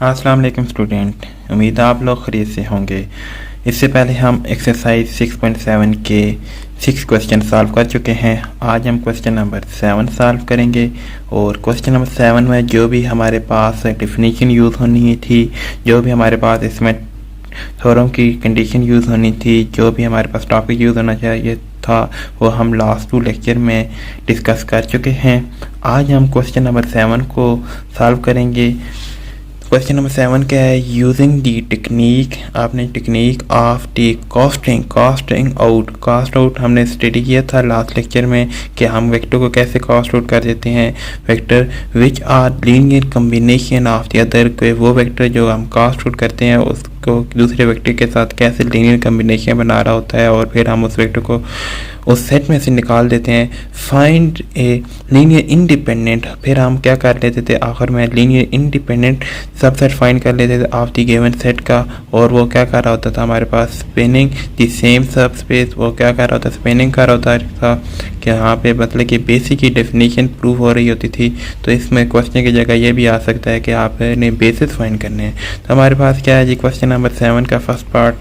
अस्सलाम वालेकुम स्टूडेंट, उम्मीद है आप लोग खरीद से होंगे। इससे पहले हम एक्सरसाइज 6.7 के 6 क्वेश्चन सॉल्व कर चुके हैं। आज हम क्वेश्चन नंबर 7 सॉल्व करेंगे और क्वेश्चन नंबर 7 में जो भी हमारे पास डेफिनेशन यूज़ होनी थी, जो भी हमारे पास इसमें थ्योरम की कंडीशन यूज़ होनी थी, जो भी हमारे पास टॉपिक यूज़ होना चाहिए था, वो हम लास्ट 2 लेक्चर में डिस्कस कर चुके हैं। आज हम क्वेश्चन नंबर 7 को सॉल्व करेंगे। क्वेश्चन नंबर 7 क्या है? यूजिंग दी टेक्निक, आपने technique of the casting out हमने स्टडी किया था लास्ट लेक्चर में कि हम वेक्टर को कैसे कास्ट आउट कर देते हैं। Vector which are linear combination of the other, कोई वो वेक्टर जो हम कास्ट आउट करते हैं उसको दूसरे वेक्टर के साथ कैसे लीनियर कम्बिनेशन बना रहा होता है, और फिर हम उस वेक्टर को उस सेट में से निकाल देते हैं। फाइंड ए लीनियर इंडिपेंडेंट, फिर हम क्या कर लेते थे आखिर में लीनियर इंडिपेंडेंट सबसेट फाइंड कर लेते थे ऑफ द गिवन सेट का, और वो क्या कर रहा होता था हमारे पास स्पेनिंग द सेम सब स्पेस। वो क्या कर रहा होता स्पेनिंग कर रहा होता था कि यहाँ पे मतलब कि बेसिक की डेफिनेशन प्रूव हो रही होती थी। तो इसमें क्वेश्चन की जगह ये भी आ सकता है कि आपने बेसिस फाइंड करने हैं। तो हमारे पास क्या है जी, क्वेश्चन नंबर 7 का फर्स्ट पार्ट।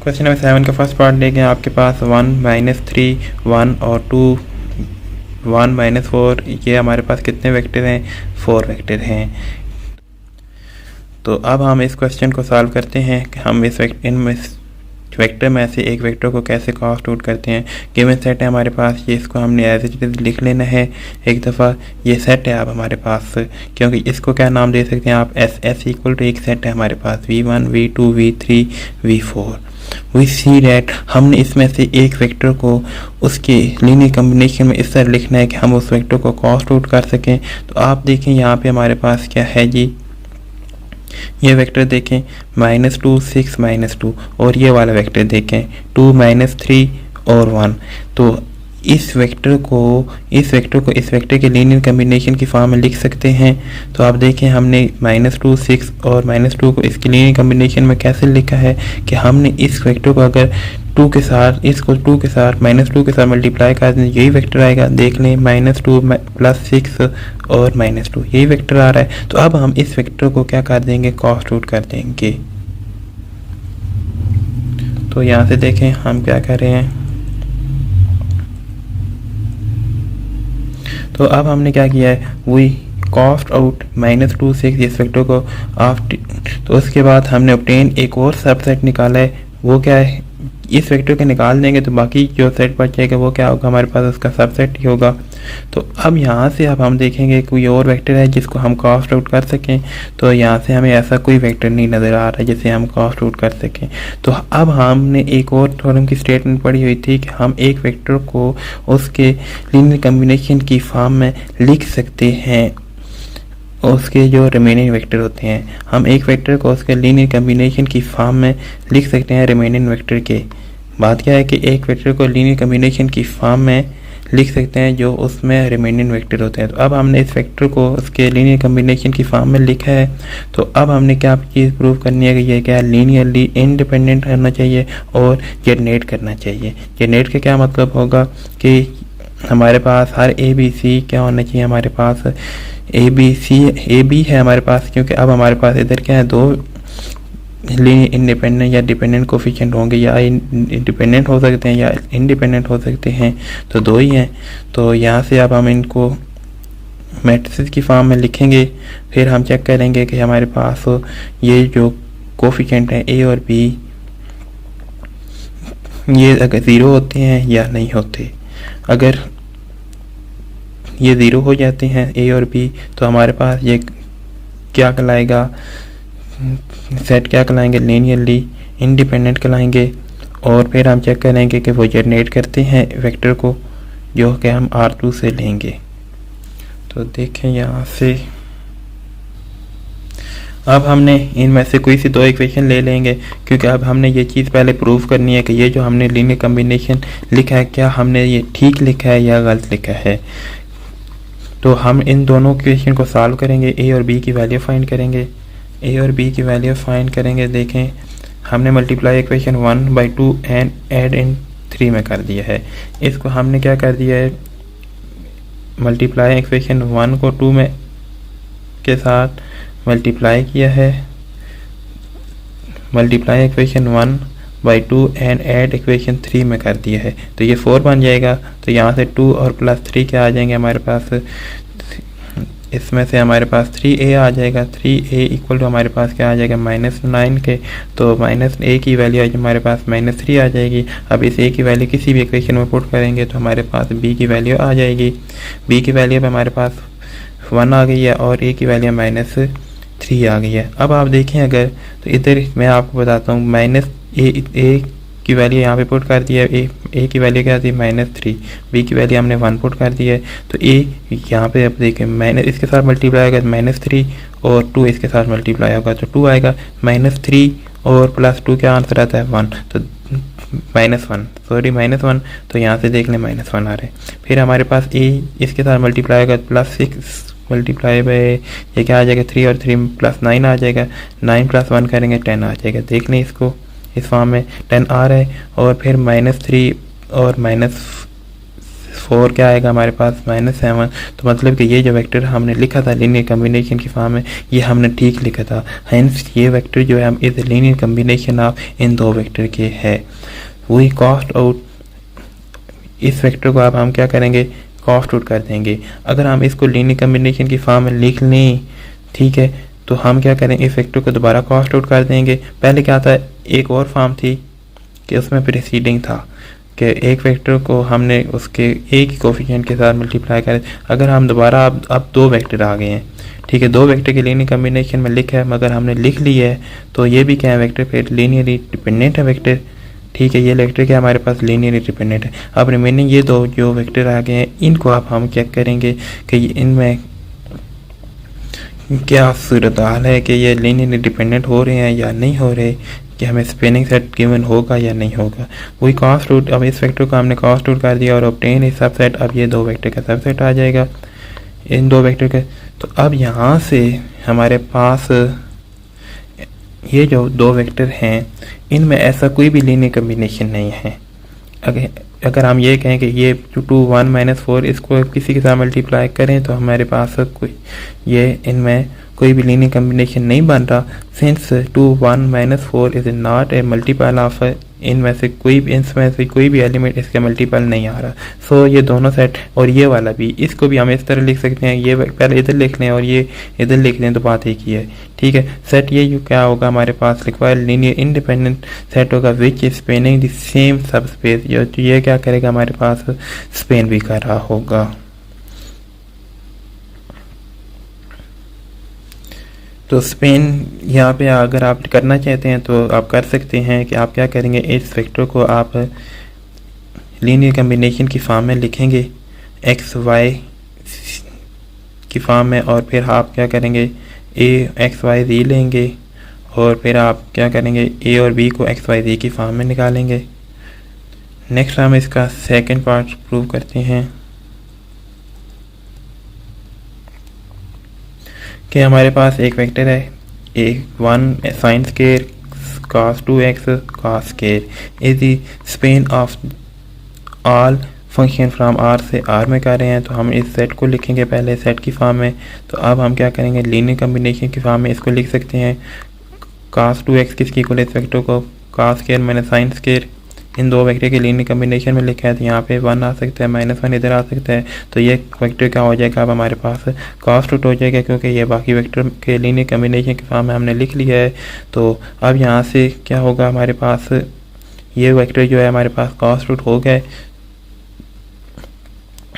क्वेश्चन नंबर 7 का फर्स्ट पार्ट लेके आपके पास 1 - 3 1 और 2 1 - 4, ये हमारे पास कितने वेक्टर हैं? 4 वेक्टर हैं। तो अब हम इस क्वेश्चन को सॉल्व करते हैं कि हम इस वेक्टर में से एक वेक्टर को कैसे कास्ट आउट करते हैं। गिवन सेट है हमारे पास, ये इसको हमने एज इट इज लिख लेना है एक दफ़ा। ये सेट है अब हमारे पास, क्योंकि इसको क्या नाम दे सकते हैं आप, एस इक्वल टू एक सेट है हमारे पास V1 V2 V3 V4। We see that हमने इसमें से एक वेक्टर को उसके लीनियर कम्बिनेशन में इस तरह लिखना है कि हम उस वेक्टर को कास्ट आउट कर सकें। तो आप देखें यहाँ पे हमारे पास क्या है जी, ये वेक्टर देखें -2 6 -2, और ये वाला वेक्टर देखें 2 -3 और 1। तो इस वेक्टर को इस वेक्टर के लीनियर कम्बिनेशन की फॉर्म में लिख सकते हैं। तो आप देखें हमने -2 6 और -2 को इसके लीनियर कम्बिनेशन में कैसे लिखा है कि हमने इस वेक्टर को अगर 2 के साथ इसको 2 के साथ -2 के साथ मल्टीप्लाई कर दें, यही वेक्टर आएगा। देख लें -2 + 6 और -2 यही वेक्टर आ रहा है। तो अब हम इस वेक्टर को क्या कर देंगे, कास्ट आउट कर देंगे। तो यहाँ से देखें हम क्या कर रहे हैं। तो अब हमने क्या किया है, वी कास्ट आउट -2 6 इस वेक्टर को तो उसके बाद हमने ऑब्टेन एक और सबसेट निकाला है। वो क्या है, इस वेक्टर के निकाल देंगे तो बाकी जो सेट बचेगा वो क्या होगा, हमारे पास उसका सबसेट ही होगा। तो अब यहाँ से अब हम देखेंगे कोई और वेक्टर है जिसको हम कास्ट आउट कर सकें। तो यहाँ से हमें ऐसा कोई वेक्टर नहीं नज़र आ रहा है जिसे हम कास्ट आउट कर सकें। तो अब हमने एक और थ्योरम की स्टेटमेंट पढ़ी हुई थी कि हम एक वेक्टर को उसके लीनियर कम्बिनेशन की फॉर्म में लिख सकते हैं। उसके जो रिमेनिंग वेक्टर होते हैं, हम एक वेक्टर को उसके लीनियर कम्बिनेशन की फॉर्म में लिख सकते हैं रिमेनिंग वेक्टर के। बात क्या है कि एक वेक्टर को लीनियर कम्बिनेशन की फॉर्म में लिख सकते हैं जो उसमें रिमेनिंग वेक्टर होते हैं। तो अब हमने इस वेक्टर को उसके लीनियर कम्बिनेशन की फॉर्म में लिखा है। तो अब हमने क्या चीज़ प्रूव करनी है कि ये क्या लीनियरली इंडिपेंडेंट करना चाहिए और जनरेट करना चाहिए। जनरेट का क्या मतलब होगा कि हमारे पास हर ABC क्या होना चाहिए, हमारे पास AB है हमारे पास, क्योंकि अब हमारे पास इधर क्या है, 2 लीनियर इंडिपेंडेंट या डिपेंडेंट कोफिशिएंट होंगे, या इंडिपेंडेंट हो सकते हैं या इंडिपेंडेंट हो सकते हैं, तो 2 ही हैं। तो यहाँ से अब हम इनको मैट्रिसेस की फॉर्म में लिखेंगे। फिर हम चेक करेंगे कि हमारे पास ये जो कोफिशिएंट हैं A और B, ये अगर 0 होते हैं या नहीं होते। अगर ये 0 हो जाते हैं A और B, तो हमारे पास ये क्या कहलाएगा, सेट क्या कहलाएंगे, लीनियरली इंडिपेंडेंट कहलाएंगे। और फिर हम चेक करेंगे कि वो जनरेट करते हैं वेक्टर को, जो कि हम R2 से लेंगे। तो देखें यहाँ से अब हमने इनमें से कोई सी 2 इक्वेशन ले लेंगे, क्योंकि अब हमने ये चीज़ पहले प्रूव करनी है कि ये जो हमने लीनियर कम्बिनेशन लिखा है क्या हमने ये ठीक लिखा है या गलत लिखा है। तो हम इन दोनों इक्वेशन को सॉल्व करेंगे, A और B की वैल्यू फाइंड करेंगे। A और B की वैल्यू फाइंड करेंगे। देखें हमने multiply equation 1/2 and add in 3 में कर दिया है। इसको हमने क्या कर दिया है, मल्टीप्लाई इक्वेशन 1 को 2 में के साथ मल्टीप्लाई किया है, multiply equation 1/2 and add equation 3 में कर दिया है, तो ये 4 बन जाएगा। तो यहाँ से 2 और +3 क्या आ जाएंगे हमारे पास, इसमें से हमारे पास 3a आ जाएगा। 3a इक्वल टू हमारे पास क्या आ जाएगा -9 के, तो -a की वैल्यू आज हमारे पास -3 आ जाएगी। अब इस a की वैल्यू किसी भी इक्वेशन में पुट करेंगे तो हमारे पास b की वैल्यू आ जाएगी। b की वैल्यू पे हमारे पास 1 आ गई है और a की वैल्यू -3 आ गई है। अब आप देखें अगर, तो इधर मैं आपको बताता हूँ, a की वैल्यू यहाँ पे पुट कर दिया है, a की वैल्यू क्या थी -3, b की वैल्यू हमने 1 पुट कर दिया है, तो a यहाँ पे आप देखें इसके साथ मल्टीप्लाई होगा -3 और 2 इसके साथ मल्टीप्लाई होगा तो 2 आएगा। -3 और +2 क्या आंसर आता है 1, तो -1, तो यहाँ से देख लें -1 आ रहा है। फिर हमारे पास a इसके साथ मल्टीप्लाई होगा +6 मल्टीप्लाई बाय ये क्या आ जाएगा 3 और 3 +9 आ जाएगा, 9 + 1 करेंगे 10 आ जाएगा। देख लें इसको, इस फॉर्म में 10 आ रहा है। और फिर -3 और -4 क्या आएगा हमारे पास -7, तो मतलब कि ये जो वेक्टर हमने लिखा था लीनियर कम्बिनेशन की फॉर्म में, ये हमने ठीक लिखा था। हेंस ये वेक्टर जो है हम इस लीनियर कम्बिनेशन ऑफ इन दो वेक्टर के है। वही कॉस्ट आउट, इस वेक्टर को अब हम क्या करेंगे कॉस्ट आउट कर देंगे। अगर हम इसको लीनियर कम्बिनेशन की फॉर्म में लिख लें, ठीक है, तो हम क्या करें इस वेक्टर को दोबारा कॉस्ट आउट कर देंगे। पहले क्या था, एक और फॉर्म थी कि उसमें प्रीसीडिंग था कि एक वेक्टर को हमने उसके एक ही कोफिशिएंट के साथ मल्टीप्लाई करें। अगर हम दोबारा अब 2 वेक्टर आ गए हैं, ठीक है, 2 वेक्टर के लीनियर कम्बिनेशन में लिखा है, मगर हमने लिख लिया है तो ये भी क्या है वेक्टर फिर लीनियरली डिपेंडेंट है वेक्टर, ठीक है, ये वेक्टर क्या हमारे पास लीनियरली डिपेंडेंट है। अब रिमेनिंग ये 2 जो वेक्टर आ गए हैं इनको अब हम चेक करेंगे कि इनमें क्या सूरत हाल है कि ये लीनियरली डिपेंडेंट हो रहे हैं या नहीं हो रहे, कि हमें स्पेनिंग सेट गिवन होगा या नहीं होगा। वही कॉस्ट रूट, अब इस वेक्टर को हमने कॉस्ट रूट कर दिया और ऑब्टेन इस सबसेट, अब ये 2 वेक्टर का सबसेट आ जाएगा इन 2 वेक्टर के। तो अब यहाँ से हमारे पास ये जो 2 वेक्टर हैं इनमें ऐसा कोई भी लीनियर कम्बिनेशन नहीं है। अगर हम ये कहें कि ये 2 1 -4 इसको किसी के साथ मल्टीप्लाई करें तो हमारे पास कोई ये इनमें कोई भी लीनियर कम्बिनेशन नहीं बन रहा, since 2 1 -4 is not a multiple of, इनमें से कोई भी एलिमेंट इसके मल्टीपल नहीं आ रहा। सो ये दोनों सेट और ये वाला भी, इसको भी हम इस तरह लिख सकते हैं, ये पहले इधर लिख लें और ये इधर लिख लें तो बात एक ही है, ठीक है। सेट ये क्या होगा हमारे पास रिक्वायर लीनियर इंडिपेंडेंट सेट होगा which is spanning the same subspace, तो ये क्या करेगा हमारे पास स्पेन भी कर रहा होगा। तो स्पेन यहाँ पे अगर आप करना चाहते हैं तो आप कर सकते हैं कि आप क्या करेंगे, इस वेक्टर को आप लीनियर कम्बिनेशन की फॉर्म में लिखेंगे एक्स वाई की फॉर्म में, और फिर आप क्या करेंगे ए एक्स वाई जी लेंगे और फिर आप क्या करेंगे ए और बी को एक्स वाई जी की फॉर्म में निकालेंगे। नेक्स्ट हम इसका सेकंड पार्ट प्रूव करते हैं कि हमारे पास एक वेक्टर है A1 sine square cos 2x cos square is the span of all function from R से R में कर रहे हैं, तो हम इस सेट को लिखेंगे पहले सेट की फॉर्म में। तो अब हम क्या करेंगे लीनियर कम्बिनेशन की फॉर्म में इसको लिख सकते हैं cos 2x किसकी इक्वल इस वेक्टर को cos स्केयर मैंने साइन स्केयर, इन 2 वेक्टर के लीनियर कम्बिनेशन में लिखा है तो यहाँ पे 1 आ सकता है, -1 इधर आ सकता है, तो ये वेक्टर क्या हो जाएगा अब हमारे पास कॉस्ट रूट हो जाएगा, क्योंकि ये बाकी वेक्टर के लीनियर कम्बिनेशन के फॉर्म में हमने लिख लिया है। तो अब यहाँ से क्या होगा हमारे पास ये वेक्टर जो है हमारे पास कॉस्ट रूट हो गया,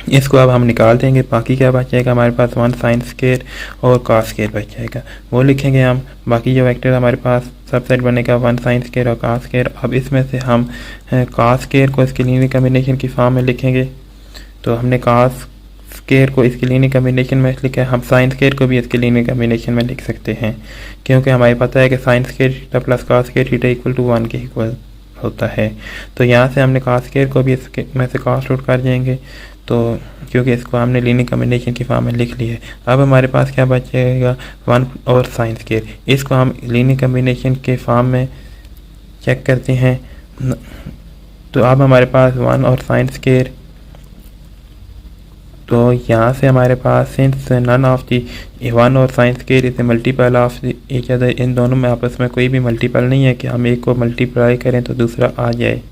इसको अब हम निकाल देंगे। बाकी क्या बच जाएगा हमारे पास 1 साइन स्केयर और कॉस स्केयर बच जाएगा, वो लिखेंगे हम। बाकी जो वेक्टर हमारे पास सबसेट बनेगा 1 साइन स्केयर और कॉस स्केयर। अब इसमें से हम कॉस स्केयर को इसके लीनियर कम्बिनेशन की फॉर्म में लिखेंगे, तो हमने कॉस स्केयर को इसके लीनियर कम्बिनेशन में लिखा है, हम साइन स्केयर को भी इसके लीनियर कम्बिनेशन में लिख सकते हैं, क्योंकि हमें पता है कि sine square theta plus cos square theta equal to 1 के इक्वल होता है। तो यहाँ से हमने कॉस स्केयर को भी इसके में से कॉस्ट आउट कर जाएंगे, तो क्योंकि इसको हमने लीनियर कम्बिनेशन की फॉर्म में लिख लिया है। अब हमारे पास क्या बचेगा 1 और साइन स्केयर, इसको हम लीनियर कम्बिनेशन के फॉर्म में चेक करते हैं। तो अब हमारे पास 1 और साइन स्केयर तो यहाँ से हमारे पास since none of the one और साइंस के is multiple of each other, इन दोनों में आपस में कोई भी मल्टीपल नहीं है कि हम एक को मल्टीप्लाई करें तो दूसरा आ जाए।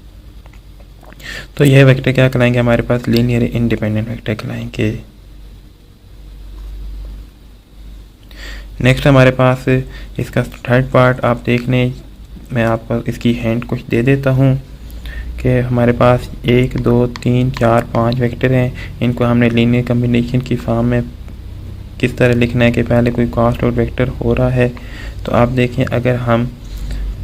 तो यह वेक्टर क्या कहलाएंगे, हमारे पास लीनियर इंडिपेंडेंट वेक्टर कहलाएंगे। नेक्स्ट हमारे पास इसका थर्ड पार्ट आप देख लें, मैं आपको इसकी हिंट कुछ दे देता हूँ कि हमारे पास 1 2 3 4 5 वेक्टर हैं। इनको हमने लीनियर कम्बिनेशन की फॉर्म में किस तरह लिखना है कि पहले कोई कास्ट आउट वेक्टर हो रहा है। तो आप देखें, अगर हम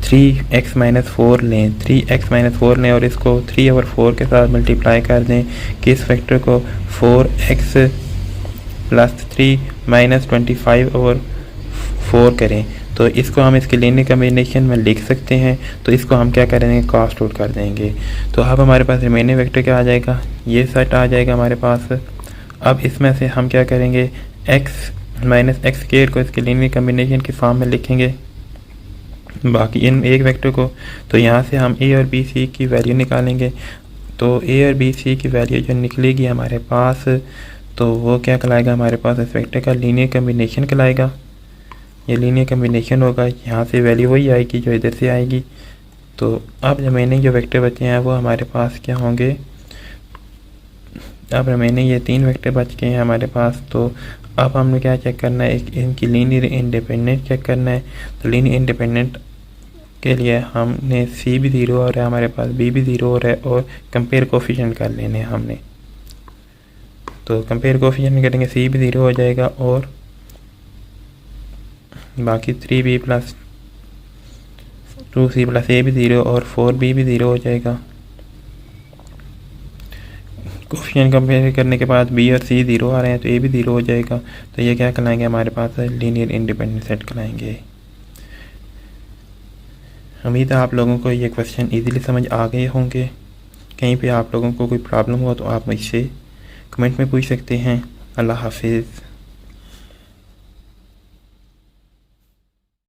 3x-4 लें, 3x-4 लें और इसको 3/4 के साथ मल्टीप्लाई कर दें कि इस वेक्टर को 4x + 3 - 25/4 करें, तो इसको हम इसके लीनियर कम्बिनेशन में लिख सकते हैं। तो इसको हम क्या करेंगे, कास्ट आउट कर देंगे। तो अब हमारे पास रिमेनिंग वेक्टर क्या आ जाएगा, ये सेट आ जाएगा हमारे पास। अब इसमें से हम क्या करेंगे, x - x² को इसके लीनियर कम्बिनेशन की फॉर्म में लिखेंगे, बाकी इन एक वेक्टर को। तो यहाँ से हम a और b c की वैल्यू निकालेंगे। तो a और b c की वैल्यू जो निकलेगी हमारे पास, तो वो क्या कहलाएगा, हमारे पास इस वेक्टर का लीनियर कम्बिनेशन कहलाएगा। ये लीनियर कम्बिनेशन होगा, यहाँ से वैल्यू वही आएगी जो इधर से आएगी। तो अब रिमेनिंग जो वेक्टर बचे हैं वो हमारे पास क्या होंगे, अब रिमेनिंग ये 3 वेक्टर बच गए हैं हमारे पास। तो अब हमने क्या चेक करना है, इनकी लीनियर इंडिपेंडेंट चेक करना है। तो लीनियर इंडिपेंडेंट के लिए हमने c भी 0 हो रहा है हमारे पास, b भी 0 हो रहा है और कंपेयर कोफिशिएंट कर लेने हैं हमने। तो कंपेयर कोफिशिएंट करेंगे, c भी 0 हो जाएगा और बाकी 3b + 2c + a भी 0 और 4b भी 0 हो जाएगा। कोफिशिएंट कंपेयर करने के बाद b और c 0 आ रहे हैं तो a भी 0 हो जाएगा। तो ये क्या कहलाएंगे, हमारे पास लीनियर इंडिपेंडेंट सेट कहलाएंगे। उम्मीद है आप लोगों को ये क्वेश्चन इजीली समझ आ गए होंगे। कहीं पे आप लोगों को कोई प्रॉब्लम हो तो आप मुझसे कमेंट में पूछ सकते हैं। अल्लाह हाफिज़।